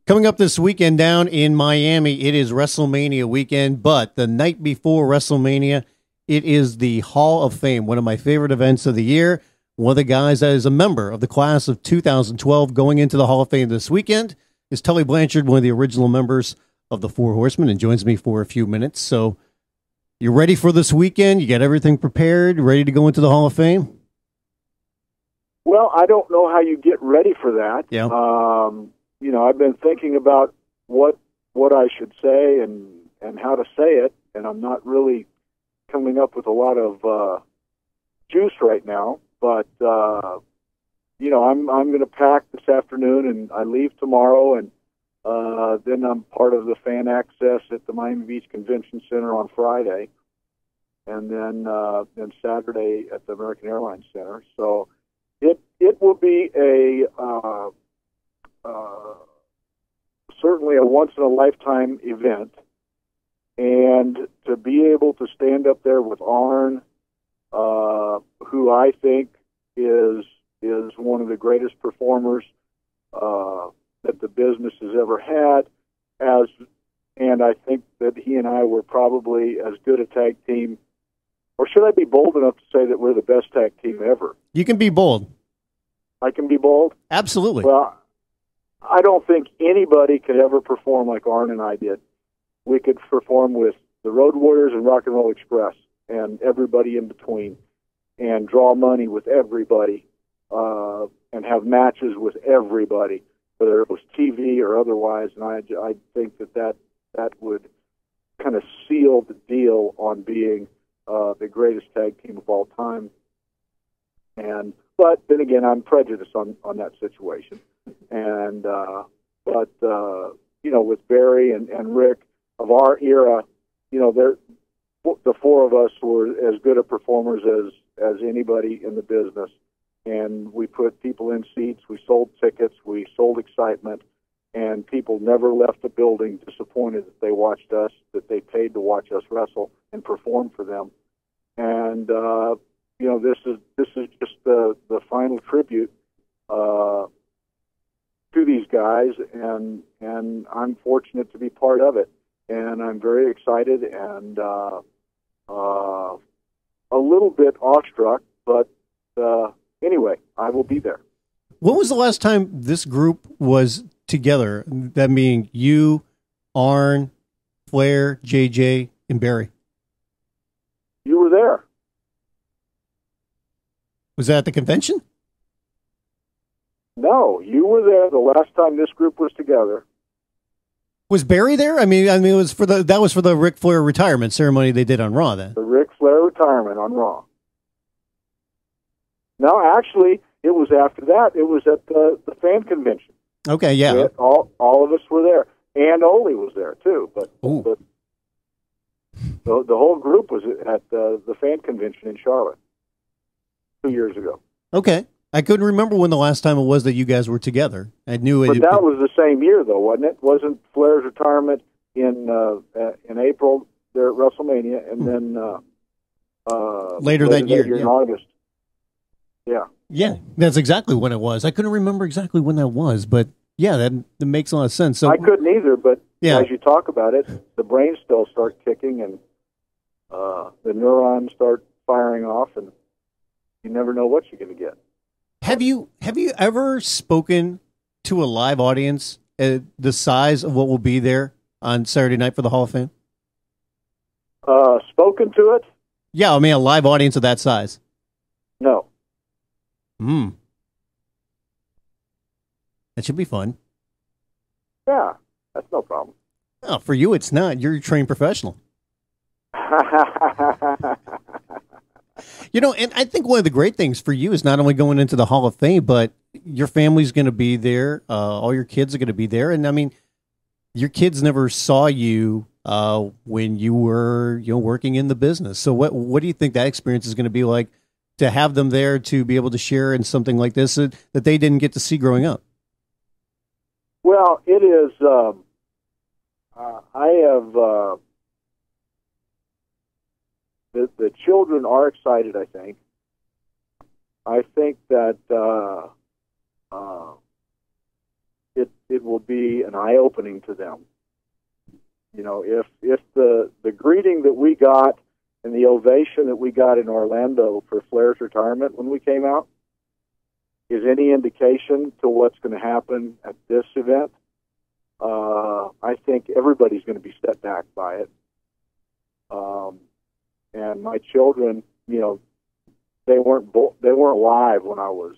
Coming up this weekend down in Miami, it is WrestleMania weekend, but the night before WrestleMania, it is the Hall of Fame, one of my favorite events of the year. One of the guys that is a member of the class of 2012 going into the Hall of Fame this weekend is Tully Blanchard, one of the original members of the Four Horsemen, and joins me for a few minutes. So you ready for this weekend? You got everything prepared, ready to go into the Hall of Fame? Well, I don't know how you get ready for that. Yeah. I've been thinking about what I should say and how to say it, and I'm not really coming up with a lot of juice right now. But I'm going to pack this afternoon, and I leave tomorrow, and then I'm part of the fan access at the Miami Beach Convention Center on Friday, and then Saturday at the American Airlines Center. So it will be certainly a once-in-a-lifetime event, and to be able to stand up there with Arn, who I think is one of the greatest performers that the business has ever had, and I think that he and I were probably as good a tag team, or should I be bold enough to say that we're the best tag team ever? You can be bold. I can be bold? Absolutely. Well, I don't think anybody could ever perform like Arn and I did. We could perform with the Road Warriors and Rock and Roll Express and everybody in between, and draw money with everybody, and have matches with everybody, whether it was TV or otherwise. And I think that would kind of seal the deal on being the greatest tag team of all time. But then again, I'm prejudiced on that situation. And with Barry and Rick of our era, the four of us were as good at performers as anybody in the business. And we put people in seats, we sold tickets, we sold excitement, and people never left the building disappointed that they watched us, that they paid to watch us wrestle and perform for them. And this is just the final tribute to these guys, and I'm fortunate to be part of it, and I'm very excited and a little bit awestruck, but anyway, I will be there. When was the last time this group was together? That meaning you, Arn, Flair, JJ, and Barry. You were there. Was that at the convention? No, you were there the last time this group was together. Was Barry there? I mean, it was for the Ric Flair retirement ceremony they did on Raw. Then the Ric Flair retirement on Raw. No, actually, it was after that. It was at the fan convention. Okay, yeah. All of us were there, and Ole was there too. But the whole group was at the fan convention in Charlotte 2 years ago. Okay. I couldn't remember when the last time it was that you guys were together. I knew it. But that was the same year, though, wasn't it? Wasn't Flair's retirement in April there at WrestleMania, and then later that year in August? Yeah. Yeah, that's exactly when it was. I couldn't remember exactly when that was, but yeah, that makes a lot of sense. So I couldn't either, but yeah. As you talk about it, the brain cells start kicking, and the neurons start firing off, and you never know what you're going to get. Have you ever spoken to a live audience the size of what will be there on Saturday night for the Hall of Fame? Spoken to it? Yeah, I mean a live audience of that size. No. That should be fun. Yeah, that's no problem. Oh, for you it's not. You're a trained professional. And I think one of the great things for you is not only going into the Hall of Fame, but your family's going to be there. All your kids are going to be there. And I mean, your kids never saw you when you were, working in the business. So what do you think that experience is going to be like to have them there, to be able to share in something like this that they didn't get to see growing up? Well, it is, I have, the children are excited, I think. I think that it will be an eye-opening to them. You know, if the greeting that we got and the ovation that we got in Orlando for Flair's retirement when we came out is any indication to what's going to happen at this event, I think everybody's going to be set back by it. And my children, you know, they weren't live when I was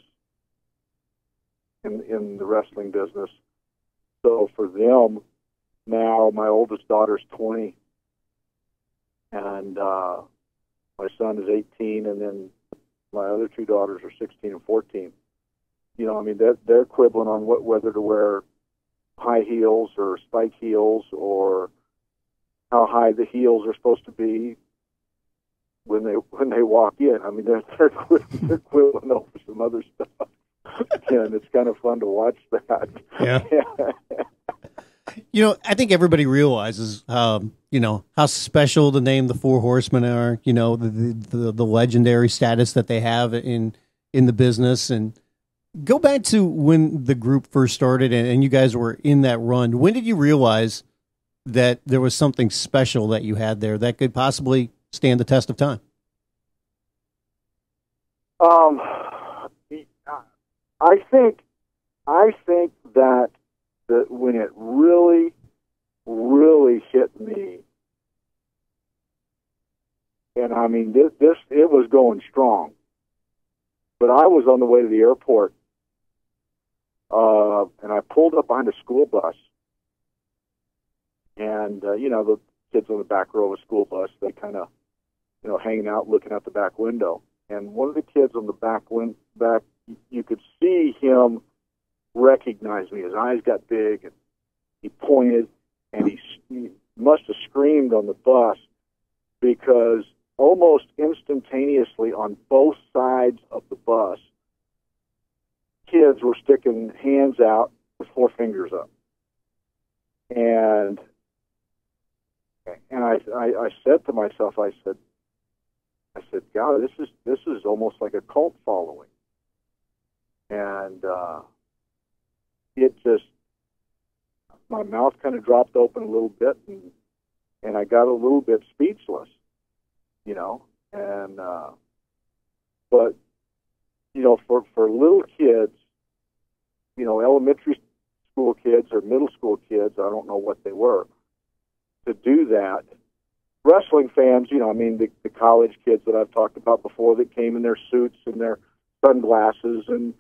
in the wrestling business. So for them, now my oldest daughter's 20, and my son is 18, and then my other two daughters are 16 and 14. You know, I mean, they're quibbling on whether to wear high heels or spike heels, or how high the heels are supposed to be when they walk in. I mean, they're quibbling over some other stuff, and it's kind of fun to watch that. Yeah. You know, I think everybody realizes, you know, how special the name the Four Horsemen are. You know, the legendary status that they have in the business. And go back to when the group first started, and you guys were in that run. When did you realize that there was something special that you had there that could possibly stand the test of time? I think that when it really, really hit me, and I mean it was going strong, but I was on the way to the airport, and I pulled up behind a school bus, and you know, the kids on the back row of a school bus, they kind of, you know, hanging out looking out the back window, and one of the kids on the back, you could see him recognize me. His eyes got big, and he pointed, and he must have screamed on the bus, because almost instantaneously on both sides of the bus, kids were sticking hands out with four fingers up. And I said to myself, I said, God, this is almost like a cult following. And it just, my mouth kind of dropped open a little bit, and I got a little bit speechless, you know. And but you know, for little kids, you know, elementary school kids or middle school kids, I don't know what they were, to do that. Wrestling fans, you know, I mean, the college kids that I've talked about before that came in their suits and their sunglasses and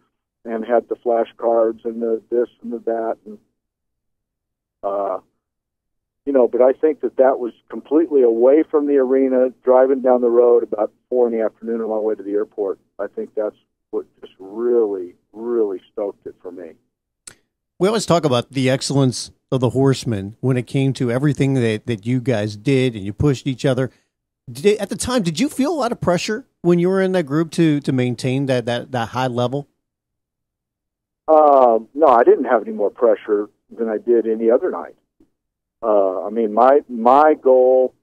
had the flashcards and the this and the that, and you know, but I think that was completely away from the arena, driving down the road about 4 in the afternoon on my way to the airport. I think that's what just really, really stoked it for me. We always talk about the excellence of the Horsemen when it came to everything that you guys did, and you pushed each other. At the time, did you feel a lot of pressure when you were in that group to maintain that high level? No, I didn't have any more pressure than I did any other night. I mean, my goal,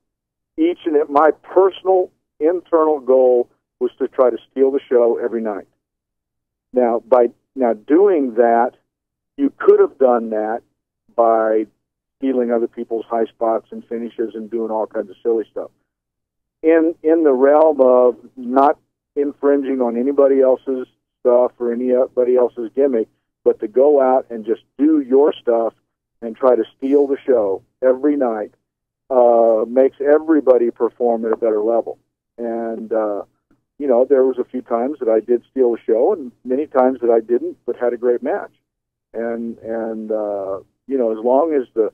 my personal internal goal was to try to steal the show every night. Now, doing that, you could have done that by stealing other people's high spots and finishes and doing all kinds of silly stuff. In the realm of not infringing on anybody else's stuff or anybody else's gimmick, but to go out and just do your stuff and try to steal the show every night makes everybody perform at a better level. And, you know, there was a few times that I did steal the show, and many times that I didn't, but had a great match. And you know, as long as the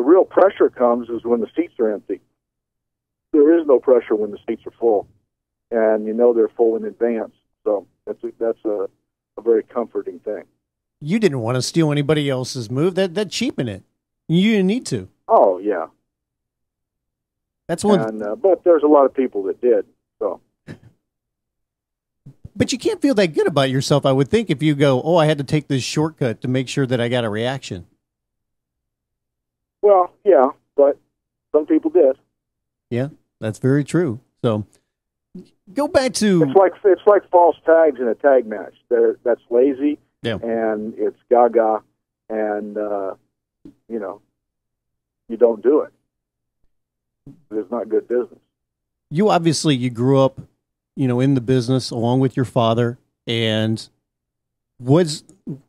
real pressure comes is when the seats are empty. There is no pressure when the seats are full, and you know they're full in advance. So that's a very comforting thing. You didn't want to steal anybody else's move. That cheapened it. You didn't need to. Oh yeah. That's one. But there's a lot of people that did. So. But you can't feel that good about yourself, I would think, if you go, oh, I had to take this shortcut to make sure that I got a reaction. Well, yeah, but some people did. Yeah, that's very true. So go back to... It's like false tags in a tag match. That's lazy, yeah, and it's gaga, and you don't do it. It's not good business. You grew up, in the business along with your father, and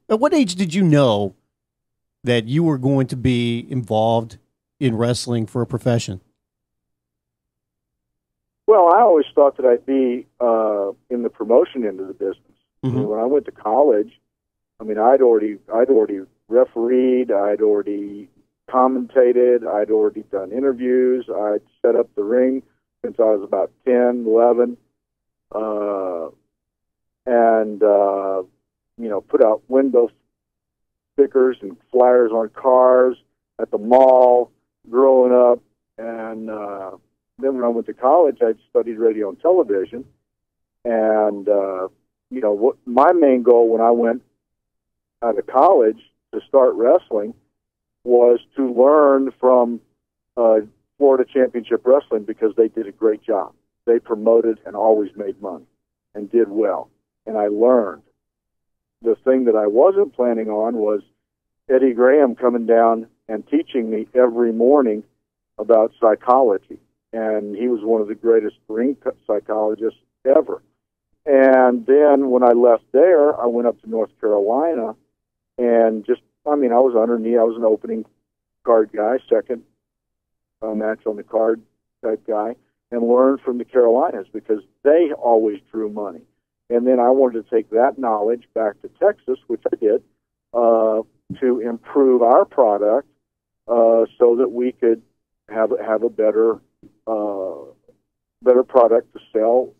at what age did you know that you were going to be involved in wrestling for a profession? Well, I always thought that I'd be in the promotion end of the business. Mm-hmm. When I went to college, I'd already refereed, I'd already commentated, I'd already done interviews, I'd set up the ring since I was about 10, 11, and put out window stickers and flyers on cars at the mall growing up. And then when I went to college, I studied radio and television. And, what my main goal when I went out of college to start wrestling was to learn from Florida Championship Wrestling, because they did a great job. They promoted and always made money and did well. And I learned. The thing that I wasn't planning on was Eddie Graham coming down and teaching me every morning about psychology. And he was one of the greatest ring psychologists ever. And then when I left there, I went up to North Carolina and I was underneath. I was an opening card guy, second match on the card type guy, and learned from the Carolinas because they always drew money. And then I wanted to take that knowledge back to Texas, which I did, to improve our product so that we could have a better product to sell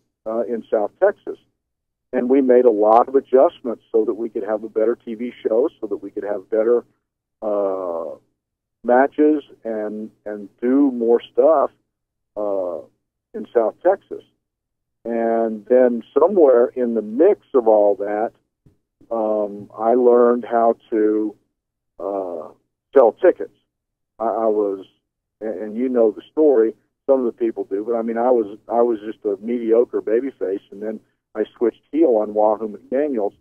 in South Texas. And we made a lot of adjustments so that we could have a better TV show, so that we could have better matches and do more stuff in South Texas. And then somewhere in the mix of all that, I learned how to sell tickets. I was, and you know the story, some of the people do, but I was just a mediocre babyface, and then I switched heel on Wahoo McDaniels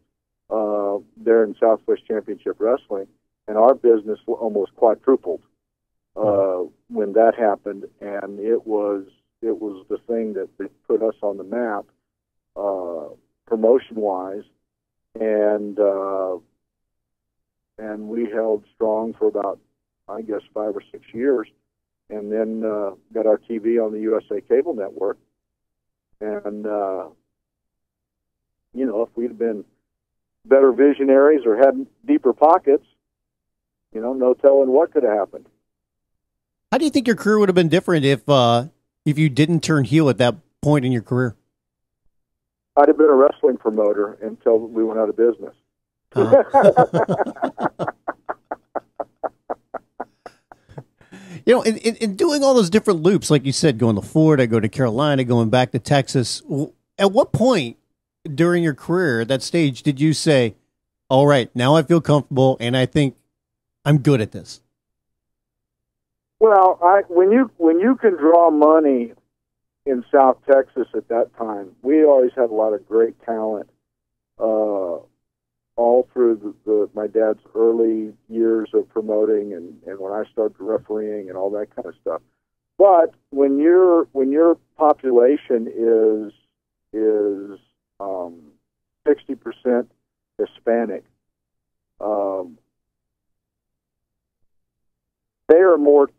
there in Southwest Championship Wrestling, and our business almost quadrupled when that happened, and it was the thing that put us on the map promotion-wise, and we held strong for about, I guess, 5 or 6 years, and then got our TV on the USA Cable Network. And, if we'd been better visionaries or had deeper pockets, no telling what could have happened. How do you think your career would have been different if you didn't turn heel at that point in your career? I'd have been a wrestling promoter until we went out of business. In doing all those different loops, like you said, going to Florida, going to Carolina, going back to Texas, at what point during your career, at that stage, did you say, all right, now I feel comfortable and I think I'm good at this? Well, when you can draw money in South Texas at that time, we always had a lot of great talent all through my dad's early years of promoting and when I started refereeing and all that kind of stuff. But when your population is 60% Hispanic, they are more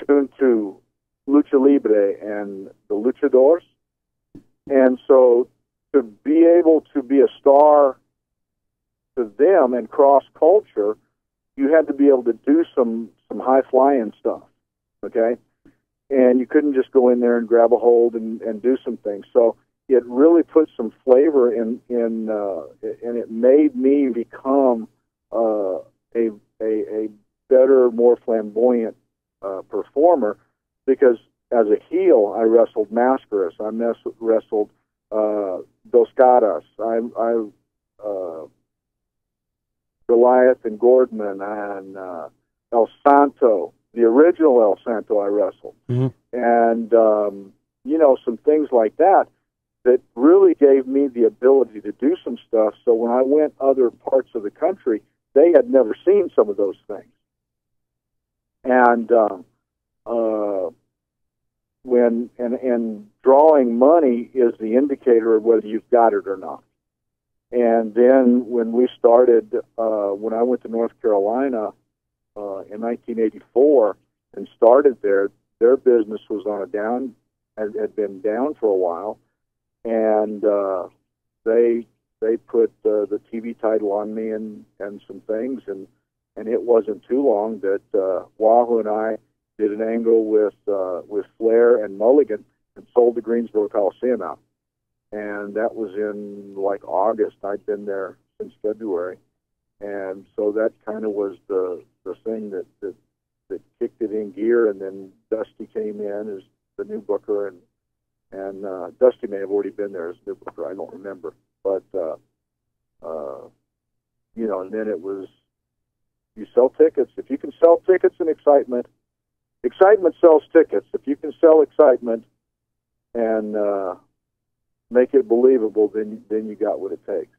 tuned to lucha libre and the luchadors, and so to be able to be a star to them and cross culture, you had to be able to do some high flying stuff, okay? And you couldn't just go in there and grab a hold and do some things. So it really put some flavor in and it made me become a better, more flamboyant performer, because as a heel, I wrestled Mascaras, I wrestled Dos Caras, I Goliath and Gordman and El Santo, the original El Santo I wrestled. Mm-hmm. And, some things like that really gave me the ability to do some stuff. So when I went other parts of the country, they had never seen some of those things. And when drawing money is the indicator of whether you've got it or not. And then when we started, when I went to North Carolina in 1984 and started there, their business was on a down, had been down for a while, and they put the TV title on me and some things, and it wasn't too long that Wahoo and I did an angle with Flair and Mulligan and sold the Greensboro Coliseum out. And that was in like August. I'd been there since February. And so that kind of was the thing that kicked it in gear. And then Dusty came in as the new booker, and Dusty may have already been there as new booker. I don't remember. But, and then it was, you sell tickets. If you can sell tickets and excitement sells tickets. If you can sell excitement and make it believable, then you got what it takes.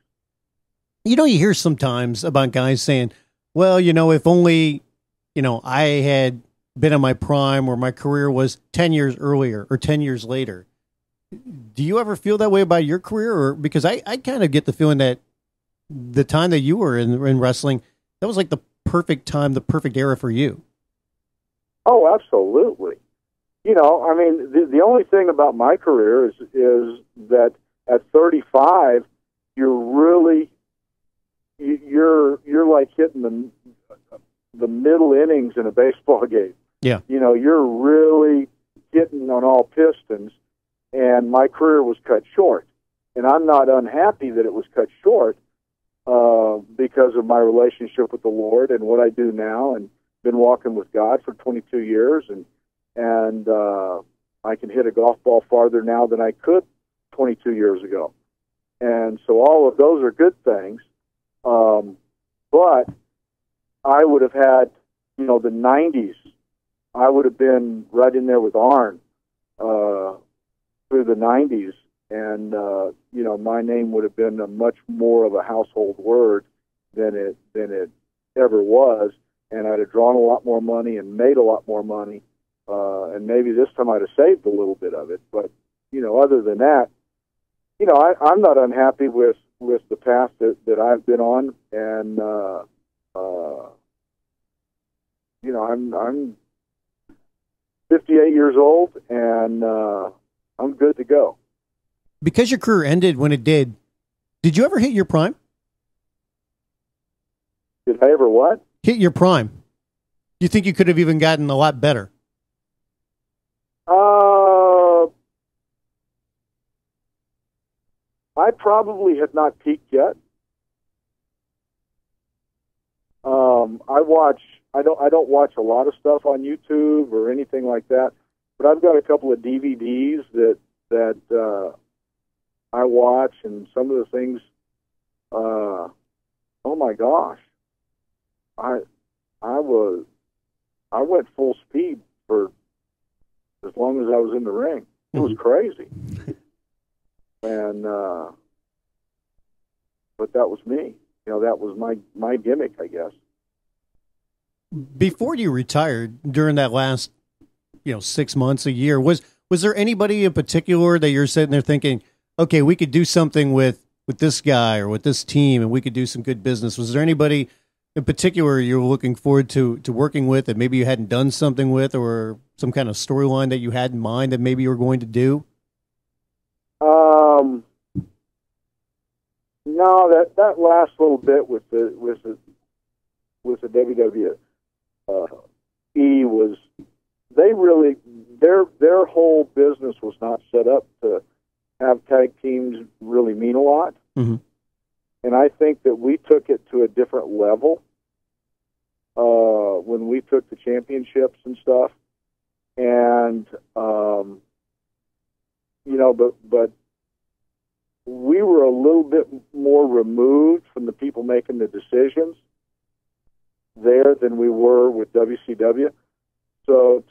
You hear sometimes about guys saying, well, if only, I had been in my prime, or my career was 10 years earlier or 10 years later. Do you ever feel that way about your career? Or because I kind of get the feeling that the time that you were in wrestling, that was like the perfect time, the perfect era for you. Oh, absolutely. The only thing about my career is that at 35, you're like hitting the middle innings in a baseball game. Yeah. You're really hitting on all pistons, and my career was cut short. And I'm not unhappy that it was cut short because of my relationship with the Lord and what I do now, and been walking with God for 22 years, and I can hit a golf ball farther now than I could 22 years ago. And so all of those are good things. But I would have had, the 90s. I would have been right in there with Arn through the 90s. And, my name would have been a much more of a household word than it ever was. And I'd have drawn a lot more money and made a lot more money. And maybe this time I'd have saved a little bit of it. But, other than that, I'm not unhappy with the path that I've been on. And, I'm 58 years old, and I'm good to go. Because your career ended when it did you ever hit your prime? Did I ever what? Hit your prime. Do you think you could have even gotten a lot better? I probably had not peaked yet. I don't watch a lot of stuff on YouTube or anything like that, but I've got a couple of DVDs that I watch, and some of the things. Oh my gosh, I went full speed for as long as I was in the ring. It was crazy. And but that was me. That was my gimmick, I guess. Before you retired, during that last 6 months, a year, was there anybody in particular that you're sitting there thinking, okay, we could do something with this guy or with this team, and we could do some good business? Was there anybody in particular you were looking forward to working with that maybe you hadn't done something with, or some kind of storyline that you had in mind that maybe you were going to do? No, that last little bit with the WWE was, they really, their whole business was not set up to have tag teams really mean a lot. Mm-hmm. And I think that we took it to a different level when we took the championships and stuff. And, but we were a little bit more removed from the people making the decisions there than we were with WCW. So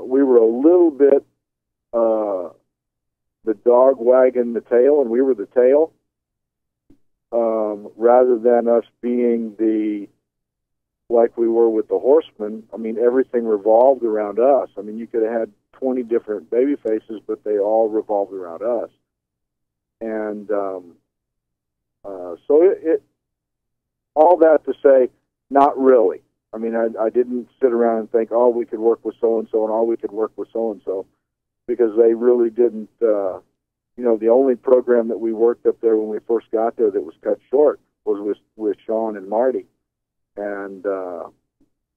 we were a little bit the dog wagging the tail, and we were the tail. rather than us being like we were with the Horsemen. I mean, everything revolved around us. I mean, you could have had 20 different baby faces, but they all revolved around us. And so it all that to say, not really. I mean, I didn't sit around and think, oh, we could work with so-and-so and oh, we could work with so-and-so, because they really didn't. The only program that we worked up there when we first got there that was cut short was with Sean and Marty. And, I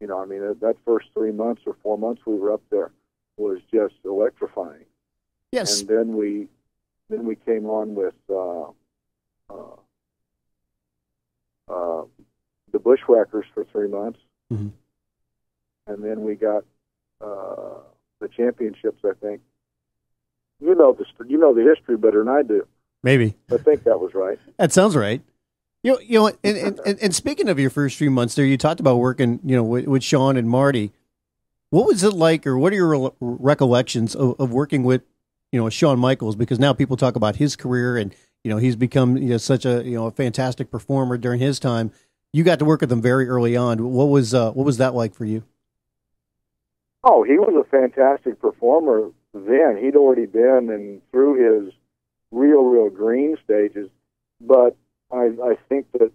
mean, that first 3 months or 4 months we were up there was just electrifying. Yes. And then we came on with the Bushwhackers for 3 months. Mm-hmm. And then we got the championships, I think. You know the history better than I do. Maybe. I think that was right. That sounds right. And speaking of your first few months there, you talked about working, with Sean and Marty. What was it like, or what are your recollections of working with, Shawn Michaels? Because now people talk about his career, and he's become such a fantastic performer during his time. You got to work with him very early on. What was that like for you? Oh, he was a fantastic performer then. He'd already been and through his real green stages, but I think that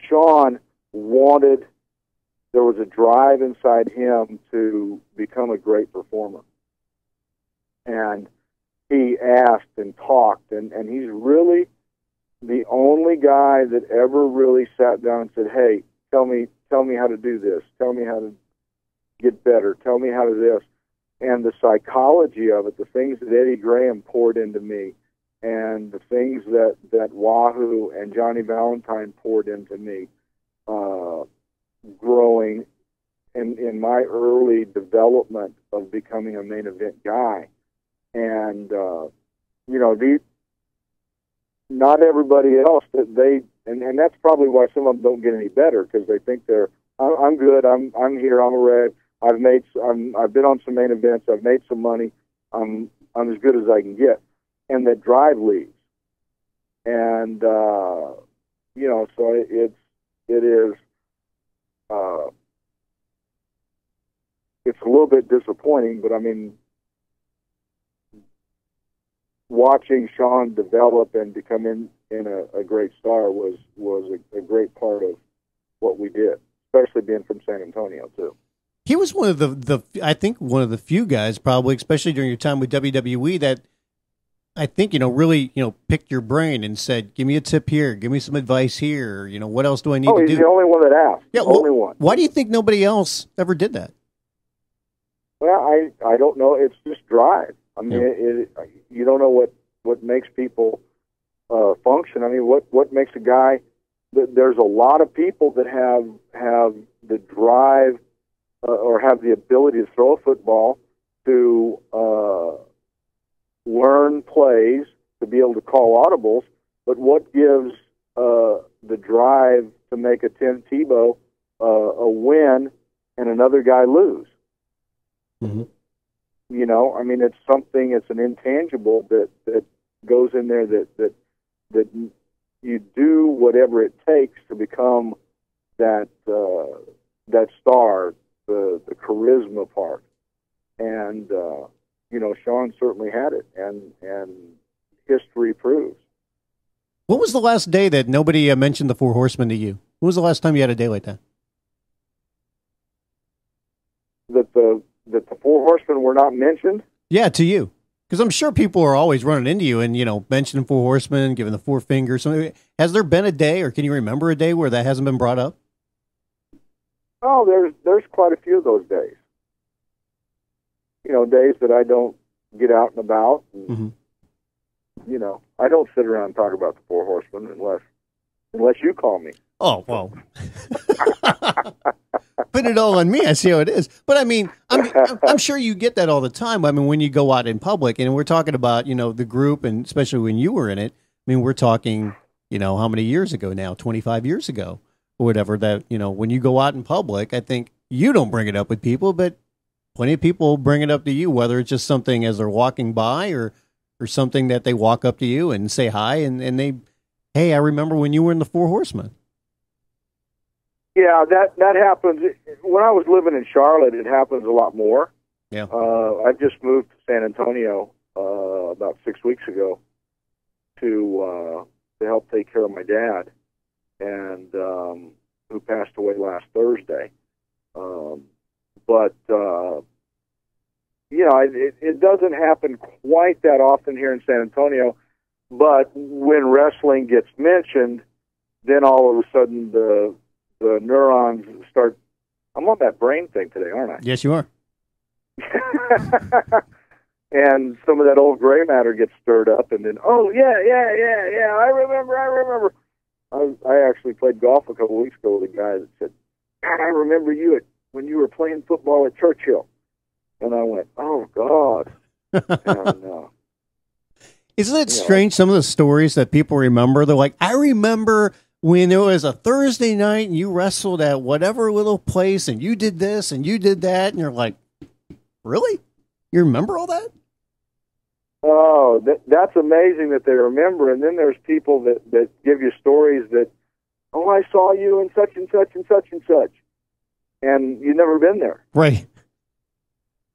Sean wanted. There was a drive inside him to become a great performer, and he asked and talked, and he's really the only guy that ever really sat down and said, "Hey, tell me how to do this. Tell me how to get better. Tell me how to this." And the psychology of it, the things that Eddie Graham poured into me, and the things that Wahoo and Johnny Valentine poured into me, growing in my early development of becoming a main event guy. And, not everybody else, and that's probably why some of them don't get any better, because they think I'm good, I'm here, I'm a red, I've been on some main events, I've made some money, I'm as good as I can get. And that drive leaves. And, so it is, it's a little bit disappointing, but I mean, watching Sean develop and become in a great star was a great part of what we did, especially being from San Antonio too. He was one of the I think one of the few guys, probably, especially during your time with WWE, that I think, really, picked your brain and said, give me a tip here, give me some advice here, what else do I need to do? He's the only one that asked. Yeah, only one. Why do you think nobody else ever did that? Well, I don't know. It's just drive. I mean, you don't know what makes people function. I mean, what makes a guy? There's a lot of people that have the drive or have the ability to throw a football, to learn plays, to be able to call audibles. But what gives the drive to make a Tim Tebow a win and another guy lose? Mm-hmm. I mean, it's something. It's an intangible that goes in there that you do whatever it takes to become that star, the charisma part. And Sean certainly had it, and history proves. What was the last day that nobody mentioned the Four Horsemen to you? When was the last time you had a day like that? That the Four Horsemen were not mentioned? Yeah, to you. Because I'm sure people are always running into you and, mentioning Four Horsemen, giving the four fingers. Has there been a day, or can you remember a day where that hasn't been brought up? Oh, there's quite a few of those days. Days that I don't get out and about. And, mm-hmm. I don't sit around and talk about the Four Horsemen unless you call me. Oh, well. Put it all on me. I see how it is. But I mean, I'm sure you get that all the time. I mean, when you go out in public, and we're talking about, the group, and especially when you were in it, I mean, we're talking, how many years ago now, 25 years ago or whatever, that, when you go out in public, I think you don't bring it up with people, but plenty of people bring it up to you, whether it's just something as they're walking by or or something that they walk up to you and say hi and they, hey, I remember when you were in the Four Horsemen. Yeah, that happens. When I was living in Charlotte, it happens a lot more. Yeah. I just moved to San Antonio about 6 weeks ago to help take care of my dad, and who passed away last Thursday. But you know, it doesn't happen quite that often here in San Antonio. But when wrestling gets mentioned, then all of a sudden the neurons start. I'm on that brain thing today, aren't I? Yes, you are. And some of that old gray matter gets stirred up, and then, oh, yeah, I remember. I actually played golf a couple weeks ago with a guy that said, God, I remember you when you were playing football at Churchill. And I went, oh, God. And, isn't it strange, some of the stories that people remember? They're like, I remember when it was a Thursday night and you wrestled at whatever little place and you did this and you did that. And you're like, really? You remember all that? Oh, that's amazing that they remember. And then there's people that give you stories that, oh, I saw you in such and such and such and such. And you've never been there. Right.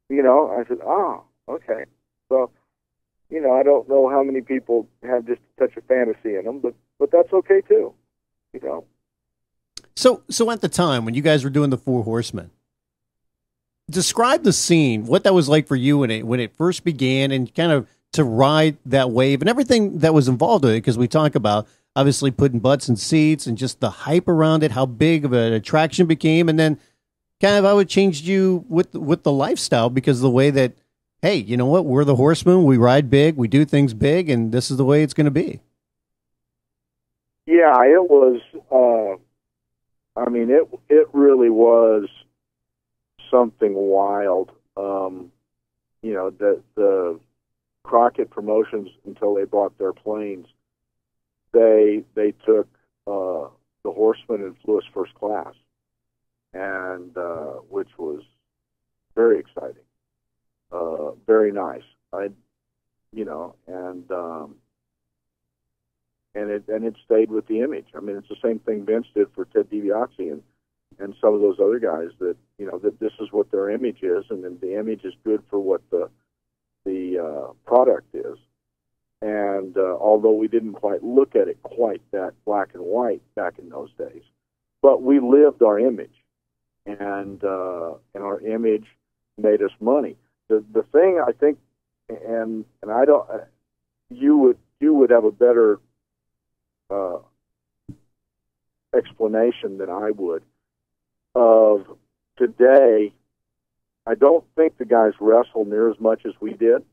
You know, I said, oh, okay. So, you know, I don't know how many people have just a touch of fantasy in them, but that's okay too. You know. So at the time when you guys were doing the Four Horsemen, describe the scene, what that was like for you when it first began, and kind of to ride that wave and everything that was involved with it. Because we talk about obviously putting butts in seats and just the hype around it, how big of an attraction it became, and then kind of how it changed you with the lifestyle because of the way that, hey, you know what? We're the Horsemen. We ride big. We do things big, and this is the way it's going to be. Yeah, it was. I mean, it really was something wild. You know, the Crockett Promotions, until they bought their planes, they took the Horsemen and flew us first class, and which was very exciting. Very nice. And it stayed with the image. I mean, it's the same thing Vince did for Ted DiBiase and some of those other guys that, you know, that this is what their image is, and then the image is good for what the product is. And although we didn't quite look at it quite that black and white back in those days, but we lived our image, and our image made us money. The thing I think, and I don't, you would have a better explanation than I would of today. I don't think the guys wrestle near as much as we did.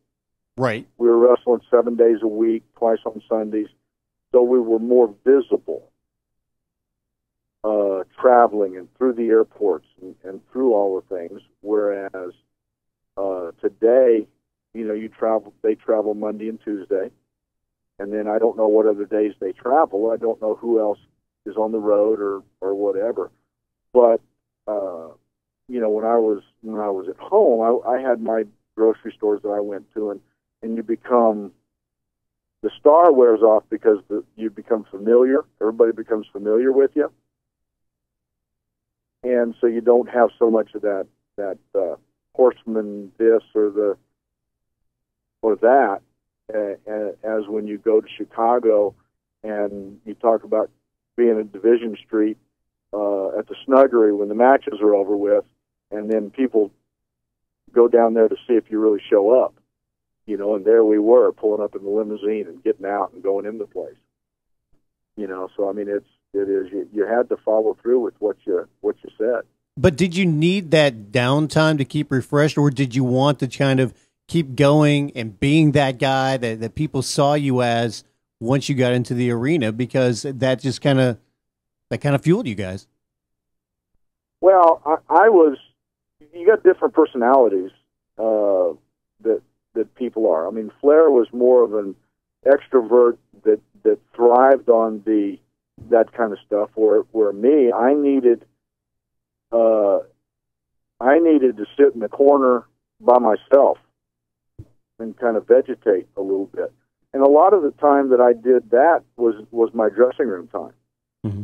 Right. We were wrestling 7 days a week, twice on Sundays, so we were more visible, traveling and through the airports and through all the things. Whereas today, you know, they travel Monday and Tuesday, and then I don't know what other days they travel. I don't know who else is on the road or whatever. But you know, when I was at home, I had my grocery stores that I went to, and you become, the star wears off because you become familiar. Everybody becomes familiar with you, and so you don't have so much of that horseman this or that as when you go to Chicago and you talk about being at Division Street at the Snuggery when the matches are over with, and then people go down there to see if you really show up, you know, and there we were pulling up in the limousine and getting out and going into the place, you know. So I mean, you had to follow through with what you said. But did you need that downtime to keep refreshed, or did you want to kind of keep going and being that guy that people saw you as once you got into the arena, because that just kind of fueled you guys? Well, I was. You got different personalities that people are. I mean, Flair was more of an extrovert that thrived on that kind of stuff. Where me, I needed to sit in the corner by myself and kind of vegetate a little bit. And a lot of the time that I did that was my dressing room time. Mm-hmm.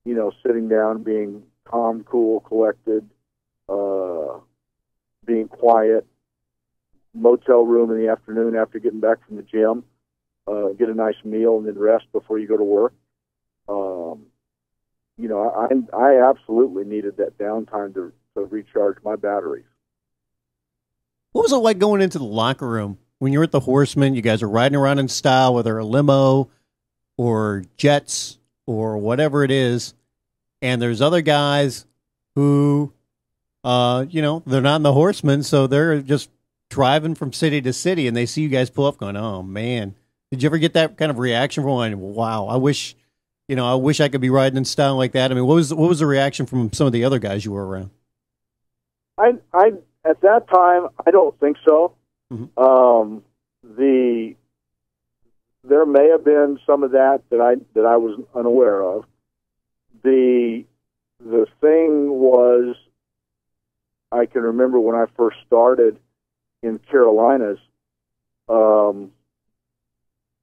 You know, sitting down, being calm, cool, collected, being quiet, motel room in the afternoon after getting back from the gym, get a nice meal and then rest before you go to work. You know, I absolutely needed that downtime to recharge my batteries. What was it like going into the locker room when you're at the Horsemen? You guys are riding around in style, whether a limo or jets or whatever it is, and there's other guys who, you know, they're not in the Horsemen, so they're just driving from city to city, and they see you guys pull up going, oh, man. Did you ever get that kind of reaction from one? Wow, I wish I could be riding in style like that. I mean, what was the reaction from some of the other guys you were around? I at that time, I don't think so. Mm-hmm. There may have been some of that I was unaware of. The thing was, I can remember when I first started in Carolinas, you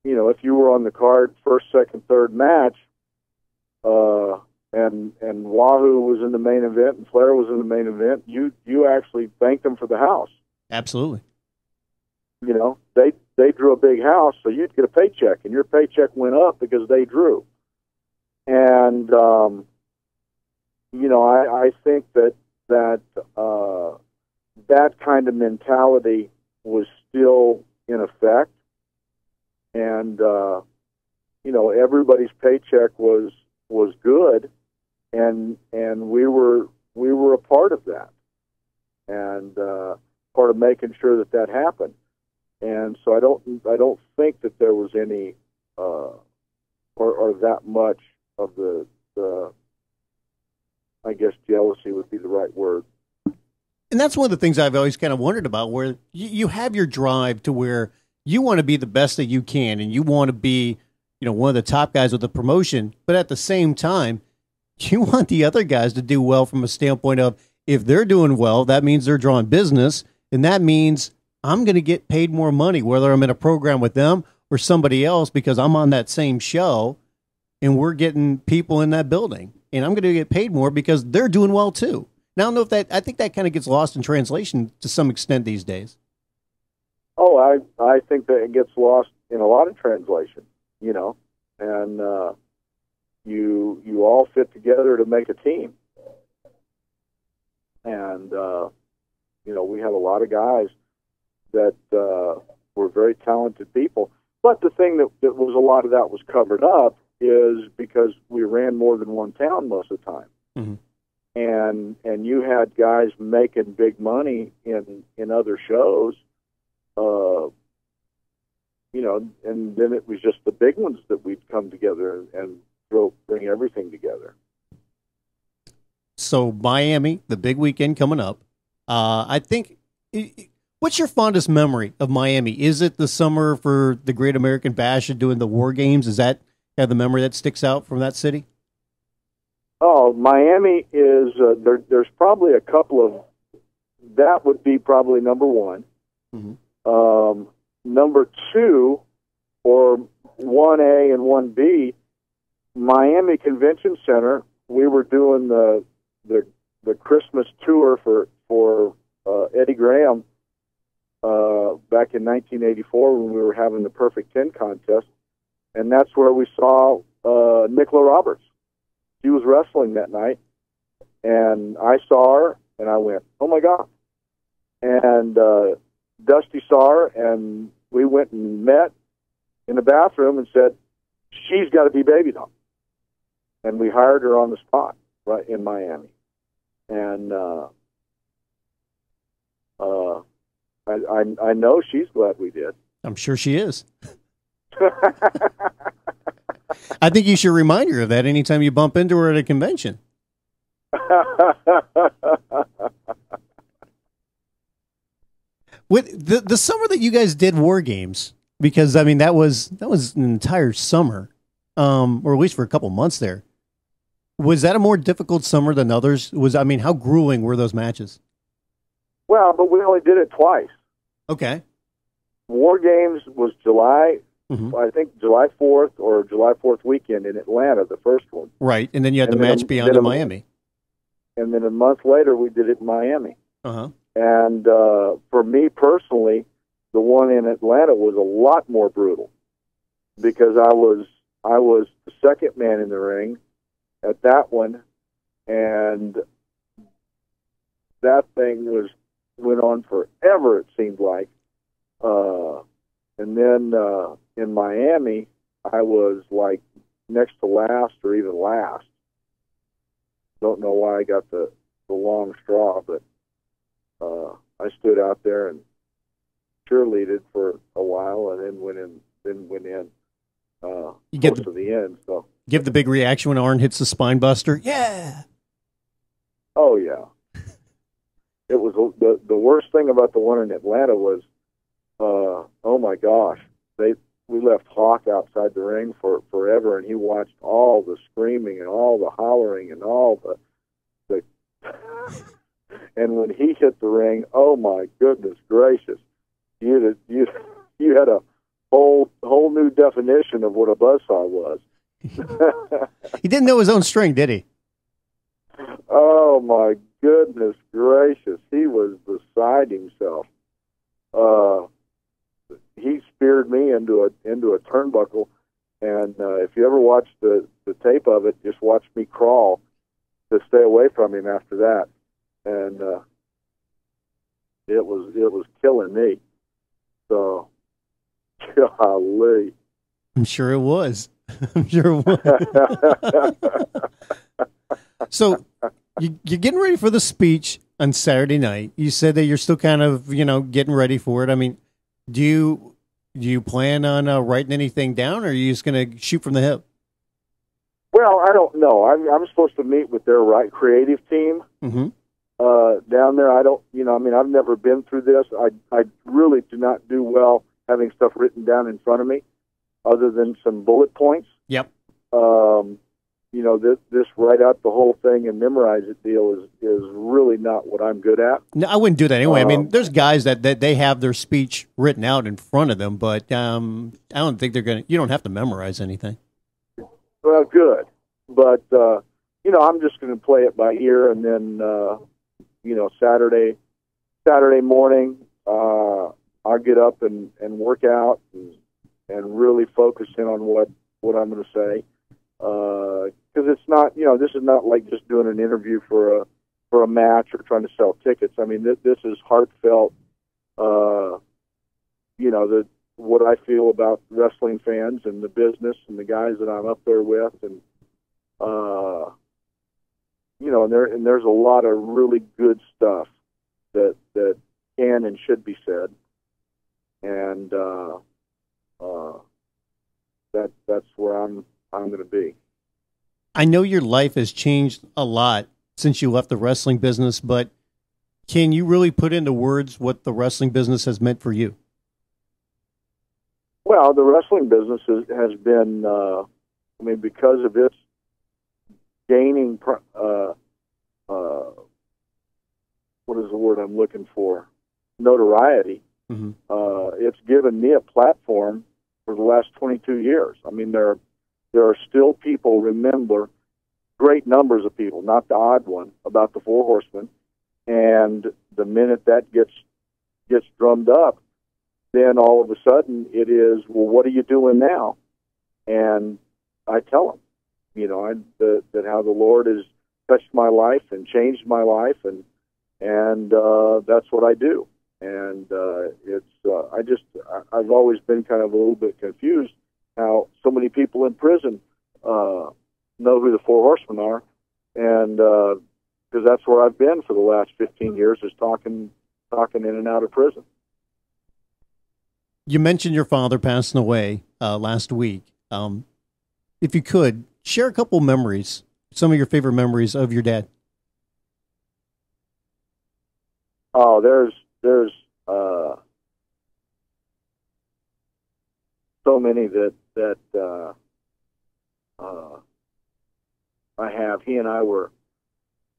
know, if you were on the card first, second, third match, and Wahoo was in the main event and Flair was in the main event, you actually thanked them for the house. Absolutely. You know, they drew a big house, so you'd get a paycheck, and your paycheck went up because they drew. And you know, I think that kind of mentality was still in effect, and you know, everybody's paycheck was good, and we were a part of that, and part of making sure that happened. And so I don't think that there was any or that much of the I guess jealousy would be the right word. And that's one of the things I've always kind of wondered about, where you have your drive to where you want to be the best that you can, and you want to be, you know, one of the top guys with the promotion, but at the same time, you want the other guys to do well from a standpoint of, if they're doing well, that means they're drawing business, and that means I'm going to get paid more money, whether I'm in a program with them or somebody else, because I'm on that same show and we're getting people in that building, and I'm going to get paid more because they're doing well too. Now, I don't know if I think that kind of gets lost in translation to some extent these days. Oh, I think that it gets lost in a lot of translation, you know, and you all fit together to make a team. And, you know, we have a lot of guys that were very talented people. But the thing that was a lot of that was covered up is because we ran more than one town most of the time. Mm-hmm. And you had guys making big money in other shows, you know, and then it was just the big ones that we'd come together and bring everything together. So Miami, the big weekend coming up. I think, what's your fondest memory of Miami? Is it the summer for the Great American Bash and doing the War Games? Is that kind of the memory that sticks out from that city? Oh, Miami is, there's probably a couple of, that would be probably number one. Mm-hmm. Number two, or 1A and 1B, Miami Convention Center, we were doing the Christmas tour for Eddie Graham back in 1984 when we were having the Perfect 10 contest, and that's where we saw Nicola Roberts. She was wrestling that night, and I saw her, and I went, oh, my God. And Dusty saw her, and we went and met in the bathroom and said, she's got to be Baby Doll. And we hired her on the spot right in Miami. And I know she's glad we did. I'm sure she is. I think you should remind her of that anytime you bump into her at a convention. With the summer that you guys did War Games, because I mean that was an entire summer, or at least for a couple months there. Was that a more difficult summer than others? How grueling were those matches? Well, but we only did it twice. Okay. War Games was July, Hmm. I think July 4th or July 4th weekend in Atlanta, the first one. Right. And then you had the And then match beyond in Miami. And then a month later, we did it in Miami. Uh-huh. And for me personally, the one in Atlanta was a lot more brutal because I was the second man in the ring at that one, and that thing went on forever. It seemed like, and then in Miami, I was like next to last or even last. Don't know why I got the long straw, but I stood out there and cheerleaded for a while, and then went in. You get close to the end. So give the big reaction when Arn hits the spine buster. Yeah. oh yeah, it was the worst thing about the one in Atlanta was, oh my gosh, we left Hawk outside the ring for forever, and he watched all the screaming and all the hollering and all the and when he hit the ring, oh my goodness gracious, you had a whole new definition of what a buzzsaw was. He didn't know his own string, did he? Oh my goodness gracious, he was beside himself. He speared me into a turnbuckle, and if you ever watch the tape of it, just watch me crawl to stay away from him after that, and it was killing me. So, golly. I'm sure it was. I'm sure it was. So you're getting ready for the speech on Saturday night. You said that you're still kind of, getting ready for it. I mean, do you plan on writing anything down, or are you just going to shoot from the hip? Well, I don't know. I'm supposed to meet with their creative team down there. I don't, I've never been through this. I really do not do well having stuff written down in front of me, other than some bullet points. Yep. This write out the whole thing and memorize it deal is really not what I'm good at. No, I wouldn't do that anyway. I mean, there's guys that they have their speech written out in front of them, but I don't think you don't have to memorize anything. Well, good. But, I'm just going to play it by ear, and then, Saturday morning, I'll get up and work out and really focus in on what I'm going to say. Because it's not, this is not like just doing an interview for a match or trying to sell tickets. I mean, this is heartfelt, what I feel about wrestling fans and the business and the guys that I'm up there with, and and there's a lot of really good stuff that can and should be said, and that's where I'm going to be. I know your life has changed a lot since you left the wrestling business, but can you really put into words what the wrestling business has meant for you? Well, the wrestling business has been, because of its gaining, what is the word I'm looking for? Notoriety. Mm-hmm. It's given me a platform for the last 22 years. I mean, there are still people remember, great numbers of people, not the odd one, about the Four Horsemen. And the minute that gets drummed up, then all of a sudden it is, well, what are you doing now? And I tell them, that how the Lord has touched my life and changed my life, and that's what I do. And I've always been kind of a little bit confused how so many people in prison know who the Four Horsemen are, and because that's where I've been for the last 15 years, is talking in and out of prison. You mentioned your father passing away last week. If you could, share a couple memories, some of your favorite memories of your dad. Oh, there's so many that I have.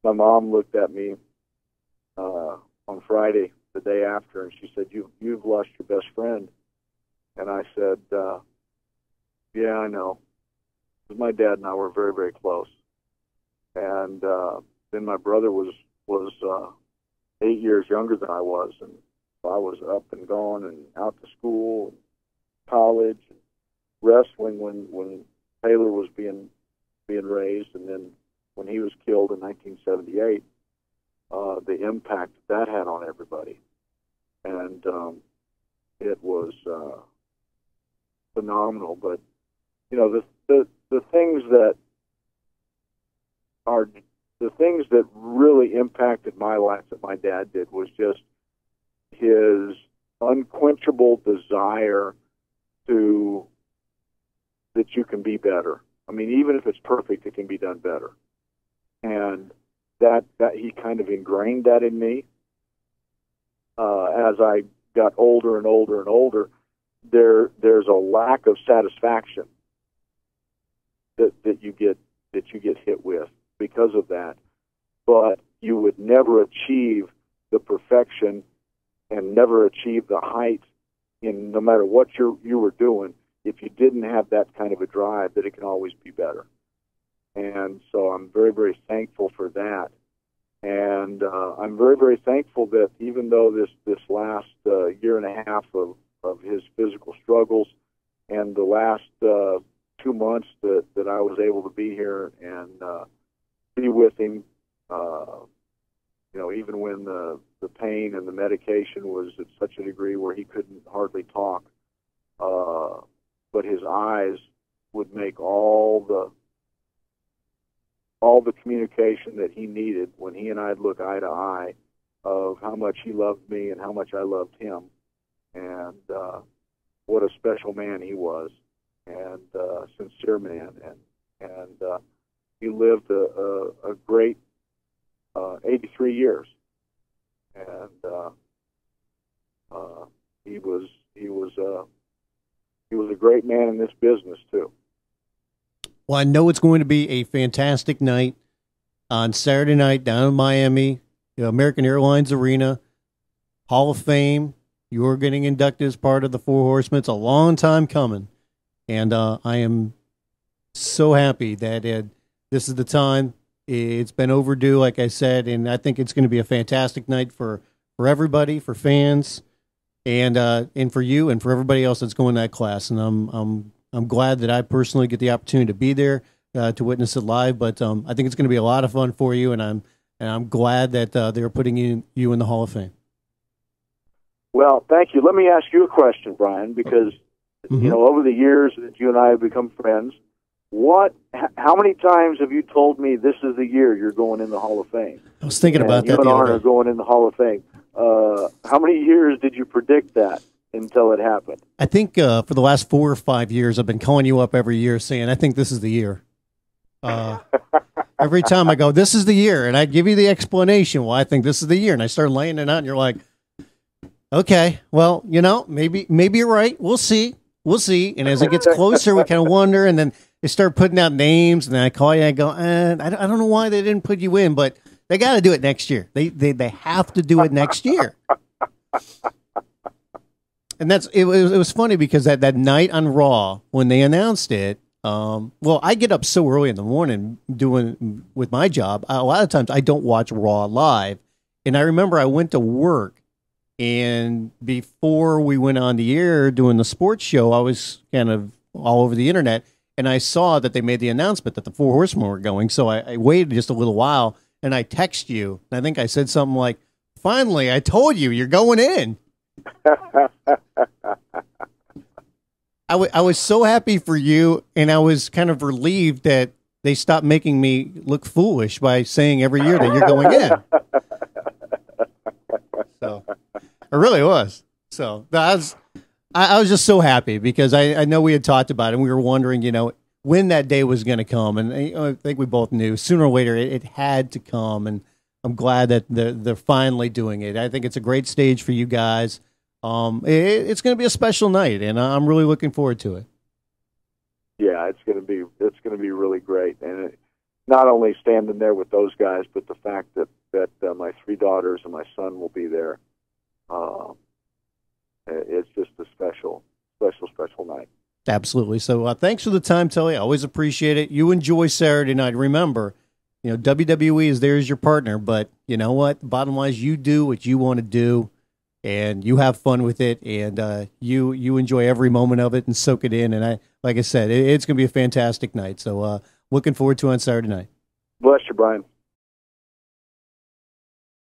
My mom looked at me on Friday the day after, and she said, "You've lost your best friend." And I said, "Yeah, I know. My dad and I were very, very close." And then my brother was 8 years younger than I was, and so I was up and gone and out to school, and college, and wrestling when Taylor was being raised, and then when he was killed in 1978, the impact that had on everybody, and it was phenomenal. But you know, the things that are the things that really impacted my life that my dad did was just his unquenchable desire that you can be better. I mean, even if it's perfect, it can be done better. And that he kind of ingrained that in me. As I got older and older and older, there's a lack of satisfaction that you get hit with because of that. But you would never achieve the perfection and never achieve the height in no matter what you were doing if you didn't have that kind of a drive that it can always be better. And so I'm very, very thankful for that. And I'm very, very thankful that even though this last year and a half of his physical struggles and the last 2 months that I was able to be here and be with him, you know, even when the pain and the medication was at such a degree where he couldn't hardly talk, but his eyes would make all the communication that he needed when he and I'd look eye to eye of how much he loved me and how much I loved him, and what a special man he was, and sincere man, and he lived a great 83 years, and he was a great man in this business too. Well, I know it's going to be a fantastic night on Saturday night down in Miami, American Airlines Arena, Hall of Fame. You're getting inducted as part of the Four Horsemen. It's a long time coming, and I am so happy that this is the time. It's been overdue, like I said, and I think it's going to be a fantastic night for everybody, for fans, and for you and for everybody else that's going to that class. And I'm glad that I personally get the opportunity to be there to witness it live. But I think it's going to be a lot of fun for you, and I'm glad that they're putting you in the Hall of Fame. Well, thank you. Let me ask you a question, Brian, because you know, over the years that you and I have become friends, how many times have you told me this is the year you're going in the Hall of Fame? I was thinking about that the other other day. day. Are going in the Hall of Fame. How many years did you predict that until it happened? I think for the last 4 or 5 years, I've been calling you up every year saying, I think this is the year. Every time I go, this is the year, and I give you the explanation why I think this is the year, and I start laying it out, and you're like, okay, well, you know, maybe you're right. We'll see. And as it gets closer, we kind of wonder, and then they start putting out names, and then I call you, and I go, I don't know why they didn't put you in, but they got to do it next year. They have to do it next year. And it was funny because that night on Raw, when they announced it, well, I get up so early in the morning doing with my job. A lot of times I don't watch Raw live. And I remember I went to work, and before we went on the air doing the sports show, I was kind of all over the internet, and I saw that they made the announcement that the Four Horsemen were going. So I waited just a little while, and I text you. And I think I said something like, finally, I told you, you're going in. I was so happy for you, and I was kind of relieved that they stopped making me look foolish by saying every year that you're going in. So it really was. So I was just so happy because I know we had talked about it, and we were wondering, you know, when that day was going to come, and I think we both knew sooner or later it had to come, and I'm glad that they're finally doing it. I think it's a great stage for you guys. It's going to be a special night, and I'm really looking forward to it. Yeah, it's going to be really great, and not only standing there with those guys, but the fact that my 3 daughters and my son will be there. It's just a special night. Absolutely. So thanks for the time, Tully. I always appreciate it. You enjoy Saturday night. Remember, WWE is there as your partner, but you know what? Bottom line is you do what you want to do, and you have fun with it, and you enjoy every moment of it and soak it in. And like I said, it's going to be a fantastic night. So looking forward to it on Saturday night. Bless you, Brian.